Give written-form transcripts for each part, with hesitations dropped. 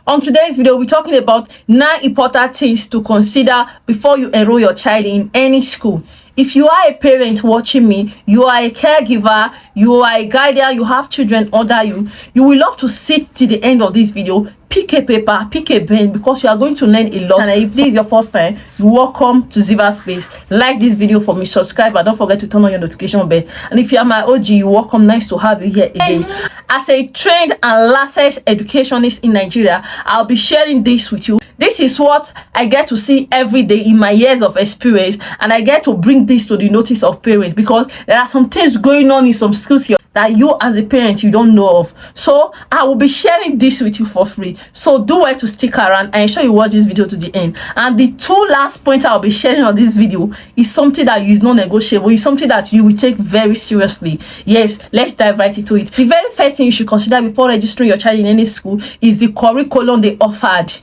On today's video, we're talking about 9 important things to consider before you enroll your child in any school. If you are a parent watching me, you are a caregiver, you are a guardian, you have children under you, you will love to sit to the end of this video, pick a paper, pick a pen, because you are going to learn a lot. And if this is your first time, welcome to Ziva Space. Like this video for me, subscribe, and don't forget to turn on your notification bell. And if you are my OG, you're welcome. Nice to have you here again. As a trained and licensed educationist in Nigeria, I'll be sharing this with you. This is what I get to see every day in my years of experience, and I get to bring this to the notice of parents, because there are some things going on in some schools here that you as a parent you don't know of. So I will be sharing this with you for free, so do well to stick around and ensure you watch this video to the end. And the 2 last points I'll be sharing on this video is something that is non-negotiable. It's something that you will take very seriously. Yes, let's dive right into it. The very first thing you should consider before registering your child in any school is the curriculum they offered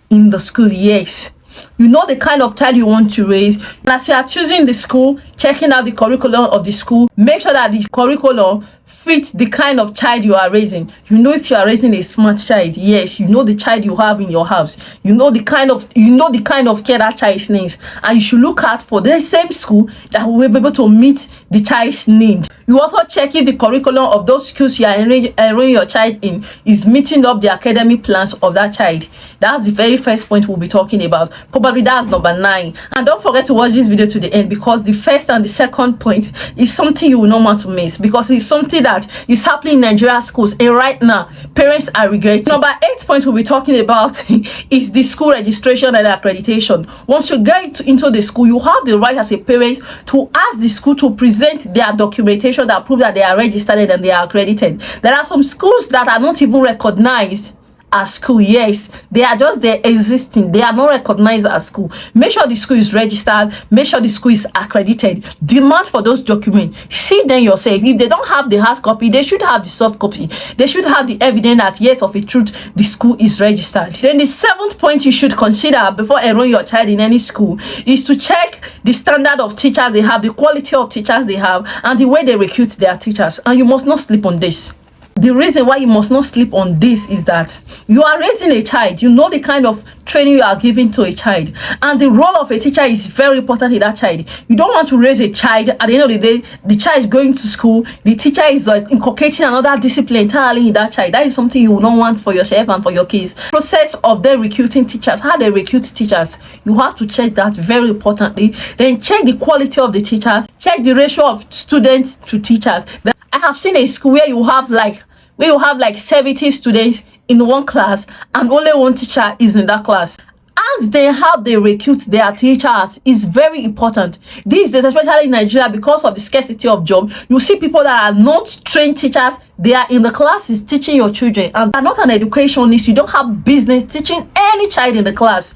in the school. Yes, you know the kind of child you want to raise. And as you are choosing the school, checking out the curriculum of the school, make sure that the curriculum fits the kind of child you are raising. You know if you are raising a smart child. Yes, you know the child you have in your house. You know the kind of care that child needs, and you should look out for the same school that will be able to meet the child's need. You also check if the curriculum of those schools you are enrolling your child in is meeting up the academic plans of that child. That's the very first point we'll be talking about. Probably that's number 9. And don't forget to watch this video to the end, because the first and the second point is something you will not want to miss, because it's something that is happening in Nigerian schools, and right now parents are regretting. Number 8 point we'll be talking about is the school registration and accreditation. Once you get into the school, you have the right as a parent to ask the school to present their documentation that prove that they are registered and they are accredited. There are some schools that are not even recognized as school. Yes, they are just there existing. They are not recognized as school. Make sure the school is registered. Make sure the school is accredited. Demand for those documents. See them yourself. If they don't have the hard copy, they should have the soft copy. They should have the evidence that yes, of a truth, the school is registered. Then the 7th point you should consider before enrolling your child in any school is to check the standard of teachers they have, the quality of teachers they have, and the way they recruit their teachers. And you must not sleep on this. The reason why you must not sleep on this is that you are raising a child. You know the kind of training you are giving to a child, and the role of a teacher is very important in that child. You don't want to raise a child, at the end of the day the child is going to school, the teacher is inculcating another discipline entirely in that child. That is something you will not want for yourself and for your kids. Process of them recruiting teachers, how they recruit teachers, you have to check that very importantly. Then check the quality of the teachers, check the ratio of students to teachers. I have seen a school where you have like 70 students in one class and only one teacher is in that class. Ask them how they recruit their teachers. Is very important these days, especially in Nigeria, because of the scarcity of jobs. You see people that are not trained teachers, they are in the classes teaching your children, and they are not an educationist. You don't have business teaching any child in the class.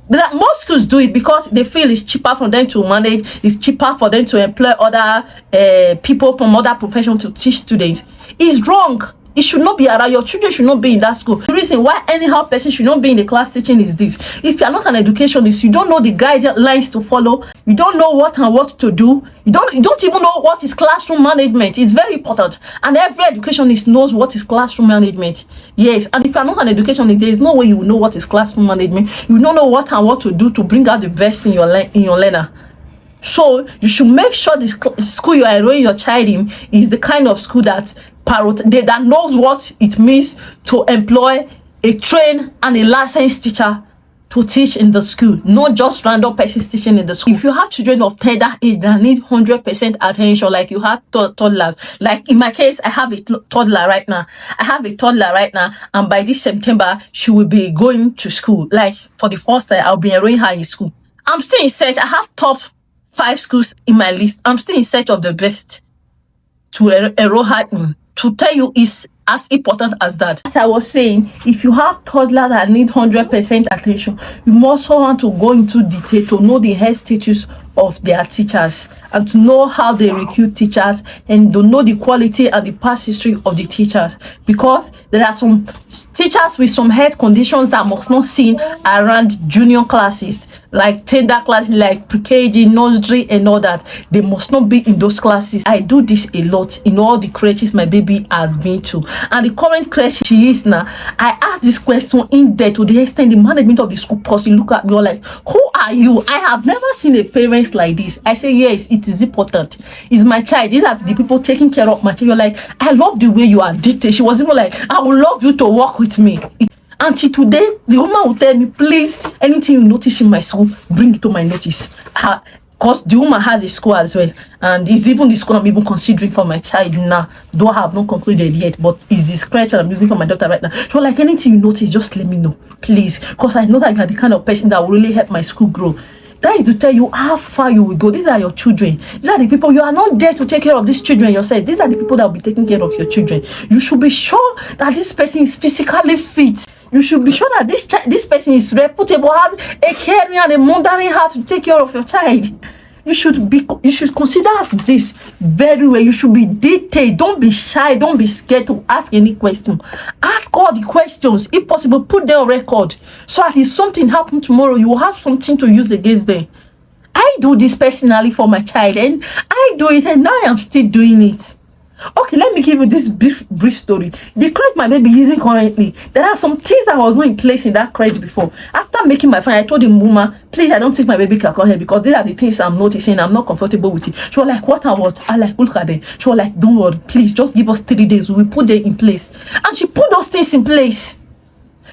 Most schools do it because they feel it's cheaper for them to manage, it's cheaper for them to employ other people from other professions to teach students. It's wrong. It should not be around. Your children should not be in that school. The reason why anyhow person should not be in the class teaching is this: if you are not an educationist, you don't know the guidelines to follow, you don't know what and what to do, you don't even know what is classroom management. It's very important, and every educationist knows what is classroom management. Yes, and if you are not an educationist, there is no way you will know what is classroom management. You don't know what and what to do to bring out the best in your learner. So you should make sure the school you are enrolling your child in is the kind of school that knows what it means to employ a trained and a licensed teacher to teach in the school, not just random persons teaching in the school. If you have children of tender age that need 100% attention, like you have toddlers, like in my case, I have a toddler right now. And by this September, she will be going to school. Like for the first time, I'll be enrolling her in school. I'm still in search. I have top 5 schools in my list. I'm still in search of the best to enroll her in. To tell you, is as important as that. As I was saying, if you have toddlers that need 100% attention, you must want to go into detail to know the health status of their teachers, and to know how they recruit teachers, and to know the quality and the past history of the teachers, because there are some teachers with some health conditions that must not seen around junior classes, like tender classes, like pre-KG, nursery and all that. They must not be in those classes. I do this a lot in all the creches my baby has been to, and the current creche she is now, I ask this question in depth to the extent the management of the school person look at me all like, who are you? I have never seen a parent like this. I say, yes, it is important. It's my child. These are the people taking care of my child. You're like, I love the way you are dictated. She was even like, I would love you to work with me. Until today, the woman will tell me, please, anything you notice in my school, bring it to my notice. Because the woman has a school as well, and it's even the school I'm even considering for my child now. Though I have not concluded yet, but it's this criteria I'm using for my daughter right now. So like, anything you notice, just let me know, please, because I know that you are the kind of person that will really help my school grow. That is to tell you how far you will go. These are your children. These are the people. You are not there to take care of these children yourself. These are the people that will be taking care of your children. You should be sure that this person is physically fit. You should be sure that this person is reputable, has a caring and a mothering heart to take care of your child. You should consider this very well. You should be detailed. Don't be shy. Don't be scared to ask any question. Ask all the questions. If possible, put them on record. So that if something happens tomorrow, you will have something to use against them. I do this personally for my child, and I do it, and now I am still doing it. Okay, let me give you this brief story. The crate my baby is using currently, there are some things that was not in place in that crate before. After making my friend, I told him, Mama, please, I don't think my baby can come here because these are the things I'm noticing. I'm not comfortable with it. She was like, what and what? I like, look at them. She was like, don't worry, please, just give us 3 days. We will put them in place. And she put those things in place.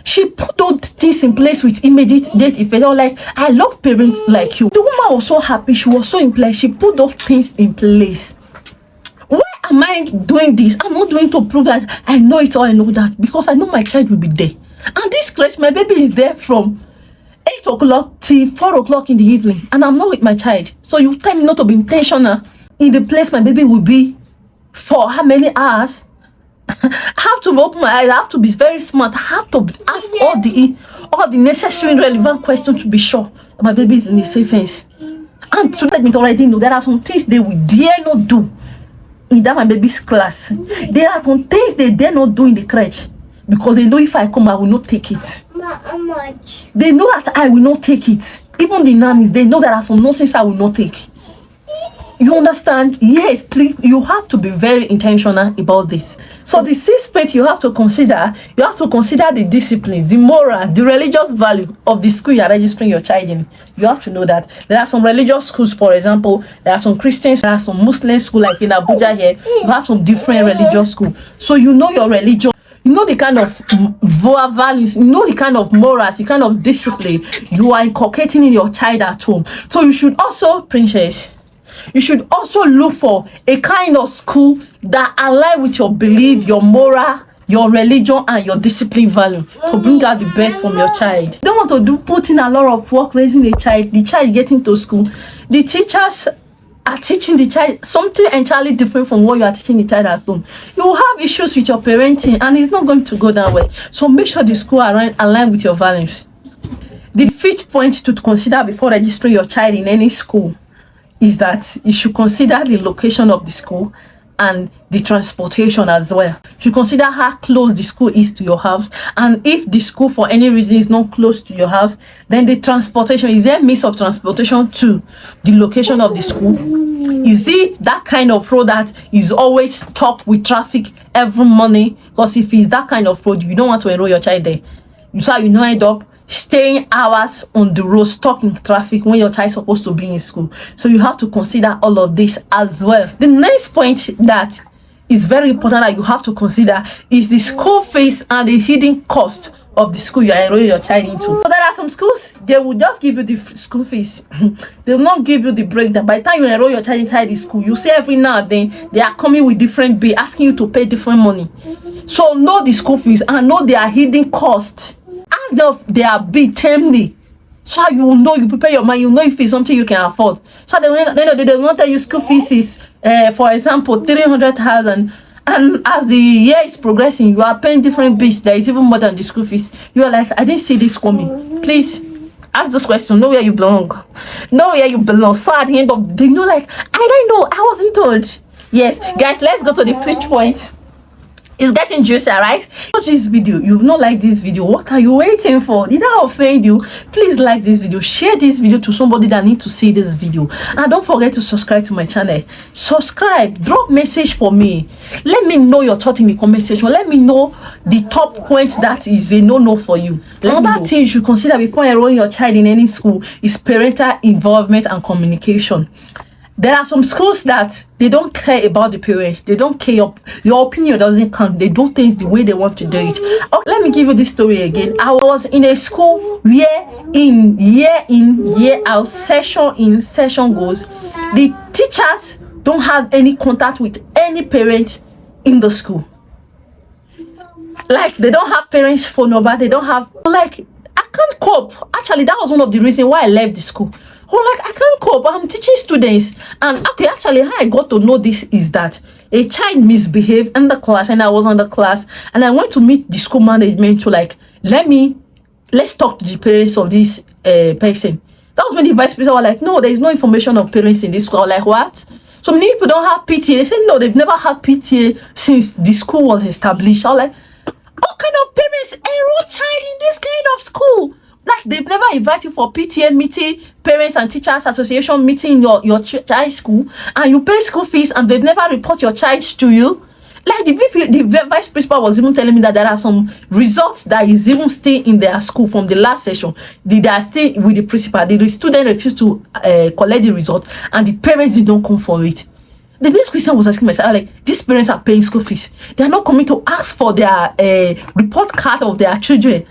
She put those things in place with immediate date effect. I was like, I love parents like you. The woman was so happy. She was so impressed. She put those things in place. Why am I doing this? I'm not doing to prove that I know it or I know that, because I know my child will be there. And this crèche, my baby is there from 8 o'clock till 4 o'clock in the evening, and I'm not with my child. So you tell me not to be intentional in the place my baby will be for how many hours? I have to open my eyes. I have to be very smart. I have to ask all the necessary relevant questions to be sure that my baby is in the safe hands. And to let me already know there are some things they will dare not do in that my baby's class. There are some things they dare not do in the crèche because they know if I come, I will not take it. How much? They know that I will not take it. Even the nannies, they know there are some nonsense I will not take. You understand? Yes, please, you have to be very intentional about this. So the 6th point you have to consider the discipline, the moral, the religious value of the school you are registering your child in. You have to know that there are some religious schools, for example, there are some Christians, there are some Muslim schools, like in Abuja here, you have some different religious schools. So you know your religion, you know the kind of values, you know the kind of morals, the kind of discipline you are inculcating in your child at home. So you should also, princess, you should also look for a kind of school that align with your belief, your moral, your religion, and your discipline value to bring out the best from your child. You don't want to put in a lot of work raising a child. The child getting to school, the teachers are teaching the child something entirely different from what you are teaching the child at home. You will have issues with your parenting, and it's not going to go that way. So make sure the school align with your values. The 5th point to consider before registering your child in any school is that you should consider the location of the school and the transportation as well. You should consider how close the school is to your house, and if the school for any reason is not close to your house, then the transportation, is there a means of transportation to the location of the school? Is it that kind of road that is always stopped with traffic every morning? Because if it's that kind of road, you don't want to enroll your child there. So you know, end up staying hours on the road stuck in traffic when your child is supposed to be in school. So you have to consider all of this as well. The next point that is very important that you have to consider is the school fees and the hidden cost of the school you are enrolling your child into. So there are some schools, they will just give you the school fees. They will not give you the breakdown. By the time you enroll your child inside the school, you see every now and then they are coming with different bill, asking you to pay different money. So know the school fees and know their hidden cost. Ask them their bill timely, so you will know, you prepare your mind, you know if it's something you can afford. So they will not tell you school fees is, for example, 300,000, and as the year is progressing, you are paying different bills that is even more than the school fees. You are like, I didn't see this coming. Please Ask this question. Know where you belong. Know where you belong. So at the end of the day, like, I don't know. I wasn't told. Yes, guys, let's go to the fifth point. It's getting juicier, right? Watch this video. You've not liked this video. What are you waiting for? Did I offend you? Please like this video. Share this video to somebody that needs to see this video. And don't forget to subscribe to my channel. Subscribe. Drop message for me. Let me know your thought in the comment section. Let me know the top point that is a no-no for you. Another thing you should consider before enrolling your child in any school is parental involvement and communication. There are some schools that they don't care about the parents. They don't care. Your opinion doesn't count. They do things the way they want to do it. Oh, let me give you this story again. I was in a school where year in, year out, session in, session goes, the teachers don't have any contact with any parent in the school. Like, they don't have parents' phone number. They don't have, like, I can't cope. Actually, that was one of the reasons why I left the school. Oh, like, I can't cope. I'm teaching students. And okay, actually, how I got to know this is that a child misbehaved in the class, and I was in the class, and I went to meet the school management to, like, let's talk to the parents of this person. That was when the vice principal was like, no, there is no information of parents in this school. I was like, what? So many people don't have PTA. They said, no, they've never had PTA since the school was established. I was like, what kind of parents enroll child in this kind of school? Like, they've never invited for PTA meeting, parents and teachers association meeting in your child's school, and you pay school fees, and they've never report your child to you. Like, the vice principal was even telling me that there are some results that is even still in their school from the last session. They are still with the principal. The student refused to collect the result, and the parents didn't come for it. The next question was asking myself, like, these parents are paying school fees. They are not coming to ask for their report card of their children.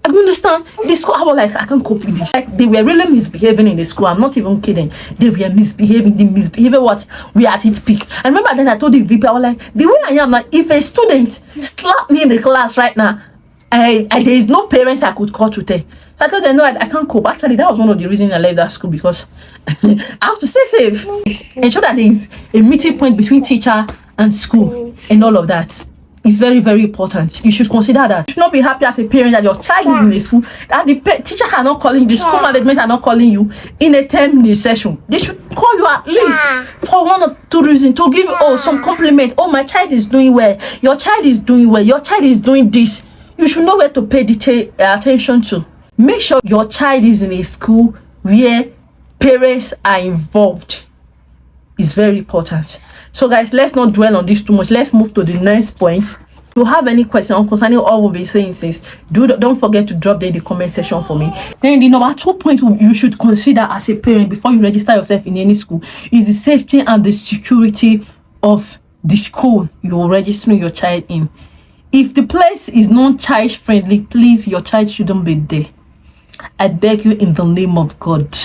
I don't understand. The school, I was like, I can't cope with this. Like, they were really misbehaving in the school. I'm not even kidding. They were misbehaving. The misbehavior, what we at its peak. I remember then I told the VP, I was like, the way I am now, if a student slap me in the class right now, there is no parents I could call to tell. So I told them, no, I can't cope. Actually, that was one of the reasons I left that school, because I have to stay safe. Ensure that there is a meeting point between teacher and school and all of that. It's very, very important. You should consider that. You should not be happy as a parent that your child is in a school, that the teacher are not calling you, the school management are not calling you in a 10-minute session. They should call you at least for one or two reasons, to give you some compliment. Oh, my child is doing well. Your child is doing well. Your child is doing this. You should know where to pay attention to. Make sure your child is in a school where parents are involved. It's very important. So guys, let's not dwell on this too much. Let's move to the next point. If you have any question concerning all we'll be saying, since don't forget to drop them in the comment section for me. Then the number 2 point you should consider as a parent before you register yourself in any school is the safety and the security of the school you're registering your child in. If the place is not child friendly, please, your child shouldn't be there. I beg you in the name of God.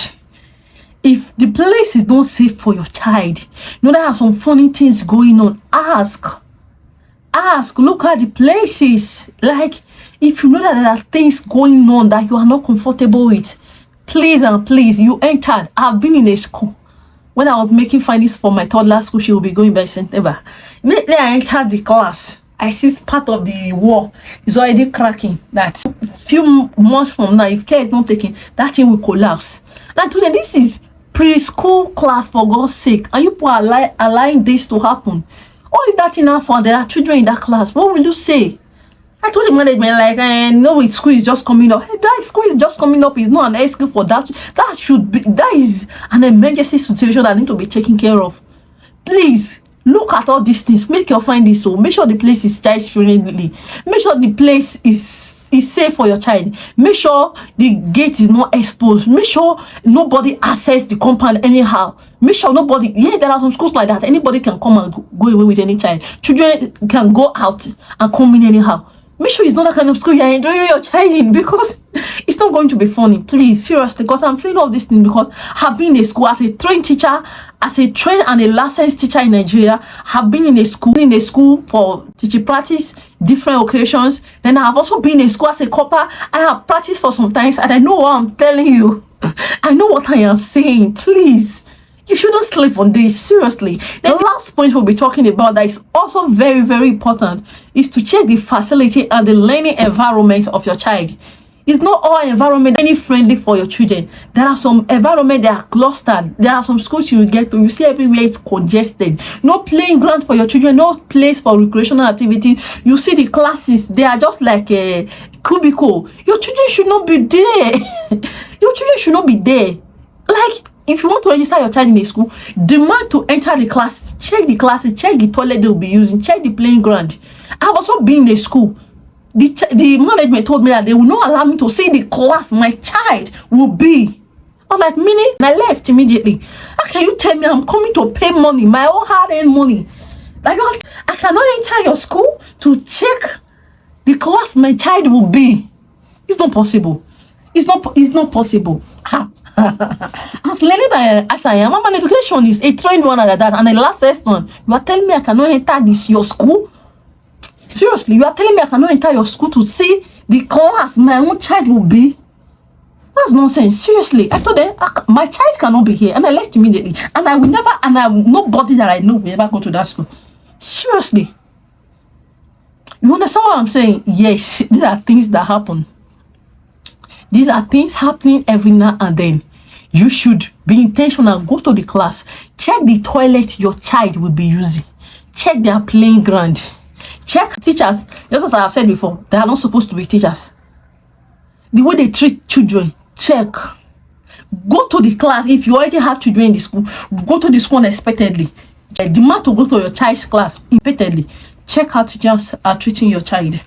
If the place is not safe for your child, you know there are some funny things going on. Ask, look at the places. Like, if you know that there are things going on that you are not comfortable with, please and please, you entered. I've been in a school when I was making findings for my toddler school. She will be going by September. Immediately I entered the class, I see part of the wall is already cracking. That a few months from now, if care is not taken, that thing will collapse. And today, this is preschool class, for God's sake, and you people are allowing this to happen. Or if that thing happened, there are children in that class, what will you say? I told the management, like, no, school is just coming up. Hey, that school is just coming up is not an excuse for that. That is an emergency situation that need to be taken care of. Please look at all these things. Make your findings. So make sure the place is child friendly. Make sure the place is safe for your child. Make sure the gate is not exposed. Make sure nobody access the compound anyhow. Make sure nobody. Yeah, there are some schools like that. Anybody can come and go away with any child. Children can go out and come in anyhow. Make sure it's not that kind of school you're enjoying your child in, because it's not going to be funny. Please, seriously, because I'm saying all this thing because I've been in a school as a trained teacher, as a trained and a licensed teacher in Nigeria. Have been in a school for teaching practice, different occasions. Then I have also been in a school as a copper. I have practiced for some times, and I know what I'm telling you. I know what I am saying. Please, you shouldn't sleep on this, seriously. The last point we'll be talking about that is also very, very important is to check the facility and the learning environment of your child. It's not all environment any friendly for your children. There are some environment that are clustered. There are some schools you will get to, you see everywhere it's congested. No playing ground for your children, no place for recreational activity. You see the classes, they are just like a cubicle. Your children should not be there. Your children should not be there. Like, if you want to register your child in a school, demand to enter the class, check the classes, check the toilet they will be using, check the playing ground. I've also been in a school. The management told me that they will not allow me to see the class my child will be. I'm like, meaning? And I left immediately. How can you tell me I'm coming to pay money, my own hard-earned money? Like, I cannot enter your school to check the class my child will be. It's not possible. It's not possible. As learning as I am, I'm an educationist, a trained one like that, and a licensed one. You are telling me I cannot enter your school? Seriously, you are telling me I cannot enter your school to see the class my own child will be? That's nonsense. Seriously, I told them my child cannot be here, and I left immediately. And I will never, and I nobody that I know will ever go to that school. Seriously, you understand what I'm saying? Yes, these are things that happen. These are things happening every now and then. You should be intentional. Go to the class. Check the toilet your child will be using. Check their playing ground. Check teachers. Just as I have said before, they are not supposed to be teachers. The way they treat children, check. Go to the class. If you already have children in the school, go to the school unexpectedly. Demand to go to your child's class unexpectedly. Check how teachers are treating your child.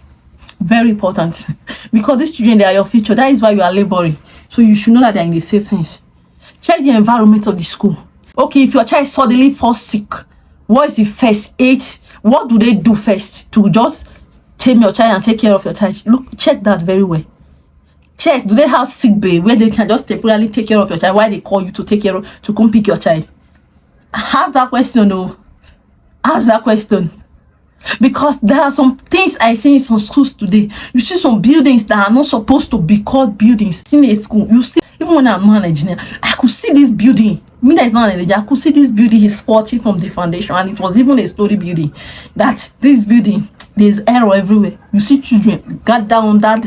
Very important. Because these children, they are your future. That is why you are laboring. So you should know that they are in the safe hands. Check the environment of the school. Okay, if your child suddenly falls sick, what is the first aid? What do they do first to just tame your child and take care of your child? Look, check that very well. Check, do they have sick bay where they can just temporarily take care of your child while they call you to take care of, to come pick your child? Ask that question, oh. Ask that question. Because there are some things I see in some schools today. You see some buildings that are not supposed to be called buildings. In a school, you see, even when I'm not an engineer, I could see this building. Me that is not an engineer, I could see this building is faulty from the foundation, and it was even a story building. That this building, there's error everywhere. You see children got down that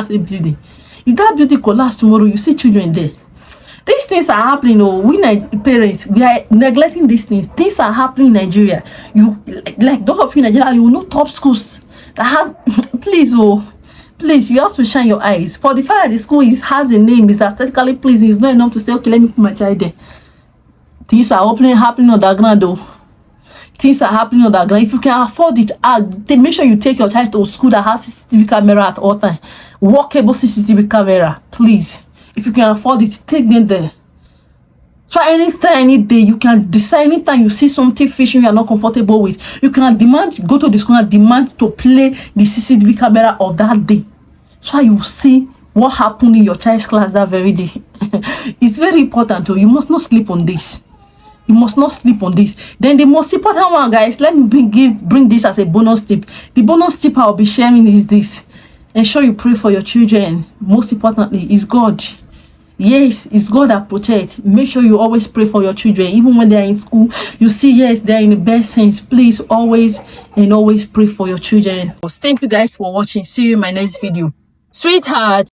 building. If that building collapse tomorrow, you see children there. These things are happening. Oh, we parents, we are neglecting these things. Things are happening in Nigeria. You like those of you in Nigeria, you will know top schools that have. Please, you have to shine your eyes. For the fact that the school has a name, is aesthetically pleasing, it's not enough to say, okay, let me put my child there. Things are happening on the ground, though. Things are happening on the ground. If you can afford it, make sure you take your child to a school that has CCTV camera at all time. Workable CCTV camera, please. If you can afford it, take them there. So anytime, any day, you can decide. Anytime you see something fishing you are not comfortable with, you can demand, go to the school and demand to play the CCTV camera of that day. So you see what happened in your child's class that very day. It's very important. You must not sleep on this. You must not sleep on this. Then the most important one, guys, let me bring this as a bonus tip. The bonus tip I'll be sharing is this. Ensure you pray for your children. Most importantly, is God. Yes, it's God that protects. Make sure you always pray for your children. Even when they're in school, you see, yes, they're in the best sense. Please always pray for your children. Thank you guys for watching. See you in my next video. Sweetheart.